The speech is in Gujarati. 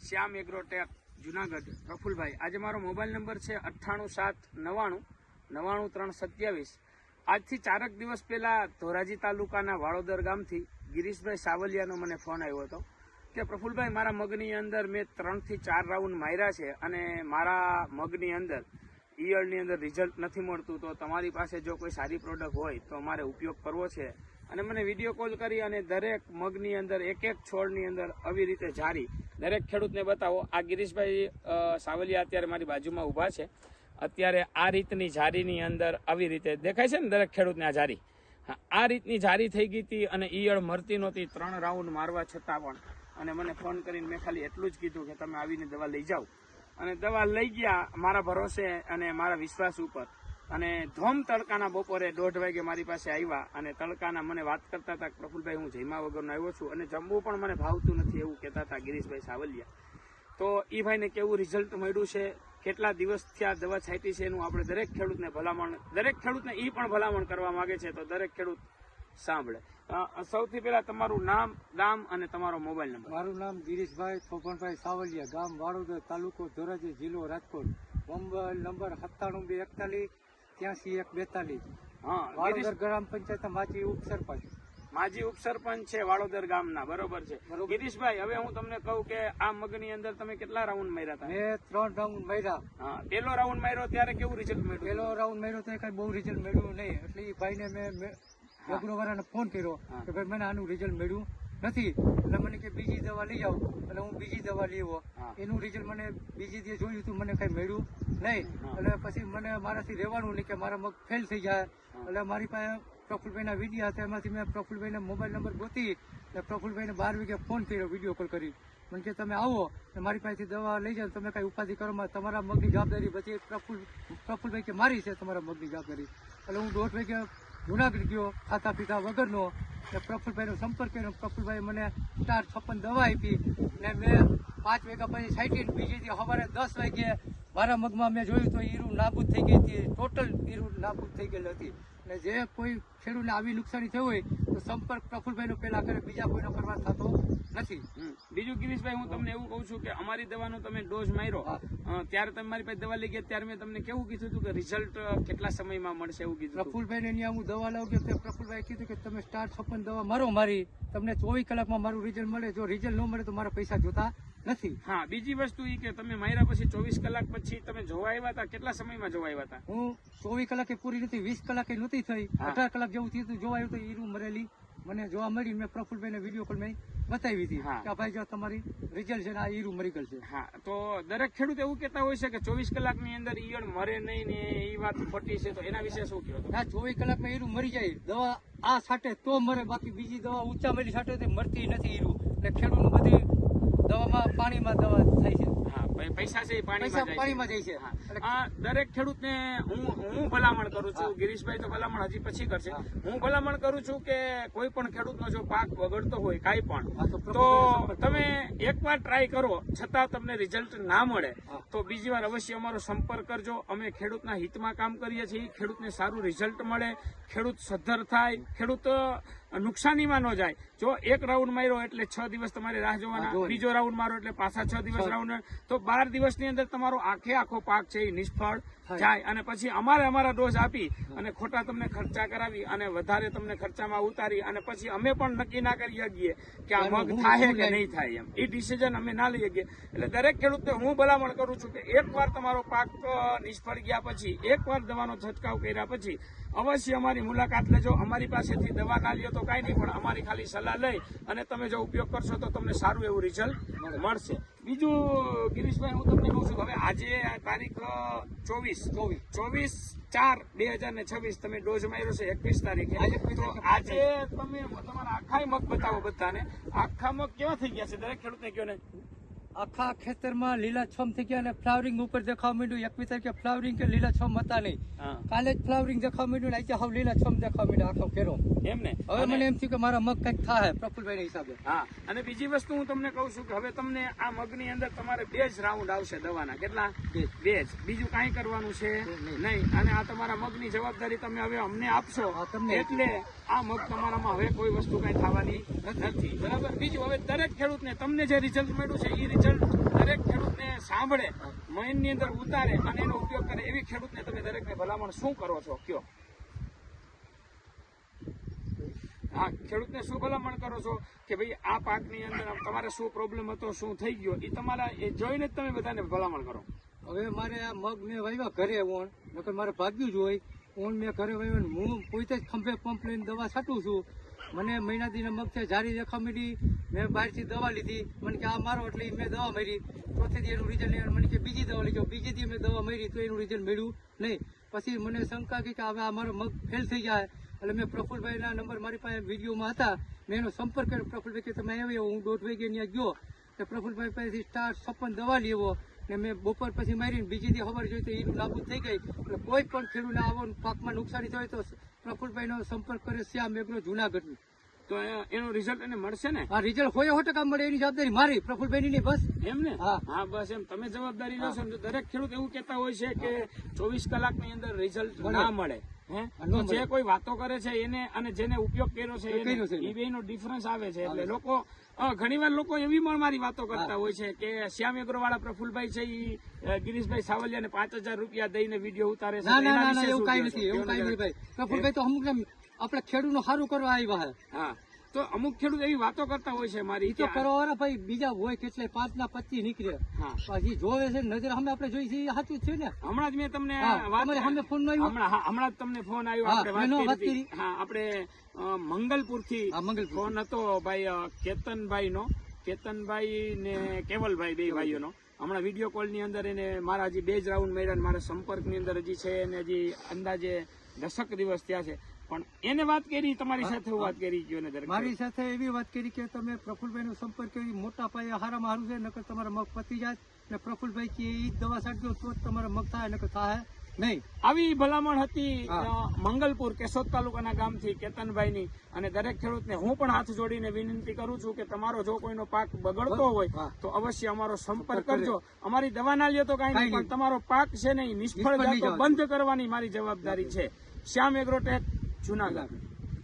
શ્યામ એગ્રોટેક જુનાગઢ પ્રફુલભાઈ. આજે મારો મોબાઈલ નંબર છે 9879999327. આજથી 4 દિવસ પહેલા ધોરાજી તાલુકાના વાળોદર ગામથી ગિરીશભાઈ સાવલિયાનો મને ફોન આવ્યો હતો કે પ્રફુલભાઈ, મારા મગની અંદર મેં 3 થી 4 રાઉન્ડ માર્યા છે અને મારા મગની અંદર ઈયળની અંદર રિઝલ્ટ નથી મળતું, તો તમારી પાસે જો કોઈ સારી પ્રોડક્ટ હોય તો મારે ઉપયોગ કરવો છે. અને મને વિડીયો કોલ કરી અને દરેક મગની અંદર એક છોડની અંદર આવી રીતે જારી દરેક ખેડૂતને બતાવો. આ ગિરીશભાઈ સાવલિયા અત્યારે મારી બાજુમાં ઊભા છે. અત્યારે આ રીતની જારીની અંદર આવી રીતે દેખાય છે ને દરેક ખેડૂતને આ જારી, આ રીતની જારી થઈ ગઈ હતી અને ઈયળ મરતી નહોતી 3 રાઉન્ડ મારવા છતાં પણ. અને મને ફોન કરીને મેં ખાલી એટલું જ કીધું કે તમે આવીને દવા લઈ જાઓ. અને દવા લઈ ગયા મારા ભરોસે અને મારા વિશ્વાસ ઉપર. અને ધોમ તડકાના બપોરે 1:30 વાગે મારી પાસે આવ્યા અને તડકાના મને વાત કરતા હતા, પ્રફુલભાઈ હું જમ્યા વગરનો આવ્યો છું અને જમવું પણ મને ભાવતું નથી એવું કહેતા હતા ગિરીશભાઈ સાવલિયા. તો એ ભાઈને કેવું રિઝલ્ટ મળ્યું છે, કેટલા દિવસથી આ દવા છાંટી છે, એનું આપણે દરેક ખેડૂતને એ પણ ભલામણ કરવા માંગે છે, તો દરેક ખેડૂત સાંભળે. સૌથી પહેલા તમારું નામ, ગામ અને તમારો મોબાઈલ નંબર. મારું નામ ગિરીશભાઈ થોપણભાઈ સાવલિયા, ગામ વાળોદર, તાલુકો ધોરાજી, જિલ્લો રાજકોટ. Mobile number 9721830142. વાળોદર ગ્રામ પંચાયત માજી ઉપસરપંચ છે વાળોદર ગામના. બરોબર છે ગિરીશભાઈ. હવે હું તમને કહું કે આ મગની અંદર તમે કેટલા રાઉન્ડ માર્યા હતા? મેં 3 રાઉન્ડ માર્યા. પહેલો રાઉન્ડ માર્યો ત્યારે કેવું રિઝલ્ટ મળ્યું? પહેલો રાઉન્ડ માર્યો તો કઈ બહુ રિઝલ્ટ મળ્યું નહીં, એટલે એ ભાઈને મેં એગ્રોવાળાને ફોન કર્યો કે ભાઈ મને આનું રિઝલ્ટ મળ્યું નથી, એટલે મને કે બીજી દવા લઈ આવો. એટલે હું બીજી દવા લઈ આવ્યો. એનું રિઝલ્ટ મને બીજી દિવસ જોયું હતું, મને કઈ મળ્યું નહીં. એટલે પછી મને મારાથી રહેવાનું નહીં કે મારા મગ ફેલ થઈ જાય. એટલે મારી પાસે પ્રફુલભાઈના વિડીયો હતા, એમાંથી મેં પ્રફુલભાઈને મોબાઈલ નંબર ગોતી પ્રફુલભાઈને 12 વાગે ફોન કર્યો, વિડીયો કોલ કરી. મને કે તમે આવો ને મારી પાસેથી દવા લઈ જાઓ, તમે કઈ ઉપાધિ કરો, તમારા મગની જવાબદારી બધી. પ્રફુલભાઈ કે મારી છે તમારા મગની જવાબદારી. એટલે હું 1:30 વાગે જુનાગઢ ગયો ખાતા પીતા વગરનો. પ્રફુલભાઈનો સંપર્ક કર્યો. પ્રફુલભાઈ મને 456 દવા આપી ને મેં 5 વાગ્યા પછી છાંટી. બીજી દી સવારે 10 વાગે મારા મગમાં મેં જોયું તો ઈરું નાબૂદ થઈ ગઈ હતી, ટોટલ ઈરું નાબૂદ થઈ ગયેલી હતી. અને જે કોઈ ખેડૂતને આવી નુકસાની થઈ હોય તો સંપર્ક પ્રફુલભાઈનો પહેલા કરે, બીજા કોઈનો કરવા થતો નથી. બીજું ગિરીશભાઈ, હું તમને એવું કહું છું કે અમારી દવાનો તમે ડોઝ માર્યો ત્યારે તમે મારી પાસે દવા લઈ ગયા ત્યારે મેં તમને કેવું કીધું હતું કે રિઝલ્ટ કેટલા સમયમાં મળશે એવું કીધું? પ્રફુલભાઈને ત્યાં હું દવા લાવ કે પ્રફુલભાઈ કીધું કે તમે 456 દવા મારો મારી, તમને 24 કલાકમાં મારું રિઝલ્ટ મળે. જો રિઝલ્ટ ન મળે તો મારા પૈસા જોતા નથી. હા, બીજી વસ્તુ એ કે તમે માર્યા પછી 24 કલાક પછી તમે જોવા આવ્યા હતા, કેટલા સમયમાં જોવા આવ્યા હતા? હું 24 કલાકે પૂરી નથી, 20 કલાકે નહોતી થઈ, 18 કલાક જેવું થયું જોવા આવ્યું તો ઈરું મરેલી મને જોવા મળી. મેં પ્રફુલભાઈને વિડીયો કોલ મેં બતાવી હતી કે ભાઈ જો તમારી રિઝલ્ટ છે ને આ ઈરું મરી ગયું છે. હા, તો દરેક ખેડૂત એવું કહેતા હોય છે કે 24 કલાકની અંદર ઈયળ મરે નહીં ને એ વાત ખોટી છે, તો એના વિશે શું કહો? ના, 24 કલાકમાં ઈરું મરી જાય. દવા આ છાંટે તો મરે, બાકી બીજી દવા ઊંચા મેલી છાંટે તો મરતી નથી ઈરું. એટલે ખેડૂતનું બધી દવામાં પાણીમાં દવા થાય છે. પૈસા છે પાણીમાં જાય છે. દરેક ખેડૂતને હું ભલામણ કરું છું, ગિરીશભાઈ તો ભલામણ હજી પછી કરશે, હું ભલામણ કરું છું કે કોઈ પણ ખેડૂતનો જો પાક બગડતો હોય કાંઈ પણ, તો તમે એકવાર ટ્રાય કરો, છતાં તમને રિઝલ્ટ ના મળે તો બીજી વાર અવશ્ય અમારો સંપર્ક કરજો. અમે ખેડૂતના હિતમાં કામ કરીએ છીએ, ખેડૂતને સારું રિઝલ્ટ મળે, ખેડૂત સદ્ધર થાય, ખેડૂત નુકસાનીમાં ન જાય. જો 1 રાઉન્ડ માર્યો એટલે 6 દિવસ તમારે રાહ જોવાના, બીજો રાઉન્ડ મારો એટલે પાછા 6 દિવસ રાઉન્ડ, તો 12 દિવસની અંદર તમારો આખો પાક છે એ નિષ્ફળ જાય. અને પછી અમારા ડોઝ આપી અને ખોટા તમને ખર્ચા કરાવી અને વધારે તમને ખર્ચામાં ઉતારી અને પછી અમે પણ નક્કી ના કરી શકીએ કે આ મગ થાય કે નહીં થાય, એમ એ ડિસિઝન અમે ના લઈ શકીએ. એટલે દરેક ખેડૂતને હું ભલામણ કરું છું કે એકવાર તમારો પાક નિષ્ફળ ગયા પછી, એકવાર દવાનો છંટકાવ કર્યા પછી અવશ્ય અમારી મુલાકાત લેજો. અમારી પાસેથી દવા ના લ્યો તો કાંઈ નહીં, પણ અમારી ખાલી સલાહ લઈ અને તમે જો ઉપયોગ કરશો તો તમને સારું એવું રિઝલ્ટ મળશે. બીજું ગિરીશભાઈ, હું તમને કહું છું, હવે આજે તારીખ 24/4/2026 તમે ડોઝ માર્યો છે 21 તારીખે. તો આજે તમે તમારા આખા મગ બતાવો બધાને. આખા મગ કેવા થઈ ગયા છે દરેક ખેડૂતને કહો ને? આખા ખેતરમાં લીલાછમ થઈ ગયા અને ફ્લાવરિંગ ઉપર દેખાવા માંડ્યું. 21 તારીખે ફ્લાવરિંગ કે લીલાછમ હતા નહીં, કાલે જ ફ્લાવરિંગ દેખાવા માંડ્યું ને આજે હવે લીલાછમ દેખાવા માંડ્યું આખો ફેરો. એમ ને? હવે મને એમ થયું કે મારા મગ કંઈક થાય પ્રફુલભાઈ હિસાબે. હા, અને બીજી વસ્તુ હું તમને કહું છું કે હવે તમને આ મગની અંદર તમારે 2 જ રાઉન્ડ આવશે દવાના. કેટલા? 2 જ. બીજું કાંઈ કરવાનું છે નહીં. અને આ તમારા મગની જવાબદારી તમે હવે અમને આપશો એટલે આ મગ તમારામાં હવે કોઈ વસ્તુ કાંઈ થવાની નથી. બરાબર? બીજું, હવે દરેક ખેડૂતને તમને જે રિઝલ્ટ મળ્યું છે એ રિઝલ્ટ સાંભળે, મનની અંદર ઉતારે અને એનો ઉપયોગ કરે એવી ખેડૂતને તમે દરેકને ભલામણ શું કરો છો કયો? હા, ખેડૂતને શું ભલામણ કરો છો કે ભાઈ આ પાકની અંદર તમારે શું પ્રોબ્લેમ હતો, શું થઈ ગયો, એ તમારા એ જોઈને જ તમે બધાને ભલામણ કરો. હવે મારે આ મગ મેં વાવ્યા ઘરે ઓણ, નકર મારે ભાગ્યું જ હોય. ઓણ મેં ઘરે વાવ્યો ને હું પોતે જ ખંભે પંપ લઈને દવા છાંટું છું. મને મહિના દીના મગ છે, જારી દેખા મળી, મેં બહારથી દવા લીધી, મને કે આ મારો એટલે મેં દવા મારી. ચોથી દી એનું રિઝલ્ટ મને કે બીજી દવા લઈ જાઓ, બીજી દી મેં દવા મારી તો એનું રિઝલ્ટ મળ્યું નહીં. પછી મને શંકા કે હવે આ મારો મગ ફેલ થઈ જાય, એટલે મેં પ્રફુલભાઈના નંબર મારી પાસે વિડીયોમાં હતા, મેં એનો સંપર્ક કર્યો. પ્રફુલભાઈ કે તમે આવ્યો, હું 1.5 વાગે ત્યાં ગયો તો પ્રફુલભાઈ પાસેથી સ્ટાર 56 દવા લેવો ને મેં બપોર પછી મારીને બીજી દી ખબર જોઈ તો એનું નાબૂદ થઈ ગઈ. એટલે કોઈ પણ ખેડૂતને આવો પાકમાં નુકસાની થાય તો પ્રફુલભાઈનો સંપર્ક કરે શ્યામ એગ્રો જુનાગઢની. તો એનું રિઝલ્ટ એને મળશે ને? આ રિઝલ્ટ 100% મળે, એની જવાબદારી મારી, પ્રફુલભાઈની નહીં. બસ એમ ને? હા હા, બસ એમ તમે જવાબદારી લેશો ને. દરેક ખેડૂત એવું કહેતા હોય છે કે 24 કલાકની અંદર રિઝલ્ટ ના મળે. તો જે કોઈ વાતો કરે છે એને અને જેને ઉપયોગ કર્યો છે એ બેનો ડિફરન્સ આવે છે. એટલે લોકો ઘણીવાર લોકો એવી પણ મારી વાતો કરતા હોય છે કે શ્યામ એગ્રો વાળા પ્રફુલભાઈ છે એ ગિરીશભાઈ સાવલિયાને 5,000 રૂપિયા દઈને વિડીયો ઉતારે છે. ના, એવું કઈ નથી, એવું કઈ નહીં ભાઈ. પ્રફુલભાઈ તો અમુક આપણે ખેડૂતનું સારું કરવા આવ્યા. હા, તો અમુક ખેડૂત એવી વાતો કરતા હોય છે મારી તો કરવાવાળા ભાઈ બીજા હોય કેટલે 5 ના 25 નીકળે. પછી જોવે છે નજર સામે આપણે જોઈ છે સાચું છે ને. હમણાં જ મેં તમને ફોન આવ્યો, હમણાં જ તમને ફોન આવ્યો, આપણે વાત કરી. હા, આપણે મંગલપુર થી ફોન હતો ભાઈ કેતનભાઈ નો, કેતનભાઈ ને કેવલભાઈ, બે ભાઈઓનો. હમણાં વિડીયો કોલ ની અંદર એને મારા હજી 2 જ રાઉન્ડ મળ્યા, મારા સંપર્ક ની અંદર હજી છે અને હજી અંદાજે 10 દિવસ થયા છે. પણ એને વાત કરી, તમારી સાથે હું વાત કરી ગયો ને મારી સાથે એવી વાત કરી કે તમે પ્રફુલભાઈ નો સંપર્ક કરી, મોટા પાયે હારામાં હારું છે, નકર તમારા મગ પતી જાય ને પ્રફુલભાઈ કે એ દવા છાંટજો તો જ તમારા મગ થાય, નકર થાય નહીં. આવી ભલામણ હતી મંગલપુર કેશોદ તાલુકાના ગામથી કેતનભાઈની. અને દરેક ખેડૂતને હું પણ હાથ જોડીને વિનંતી કરું છું કે તમારો જો કોઈનો પાક બગડતો હોય તો અવશ્ય અમારો સંપર્ક કરજો. અમારી દવા ના લ્યો તો કઈ નહીં, પણ તમારો પાક છે ને નિષ્ફળ જતો બંધ કરવાની મારી જવાબદારી છે. શ્યામ એગ્રોટેક, જુનાગઢ.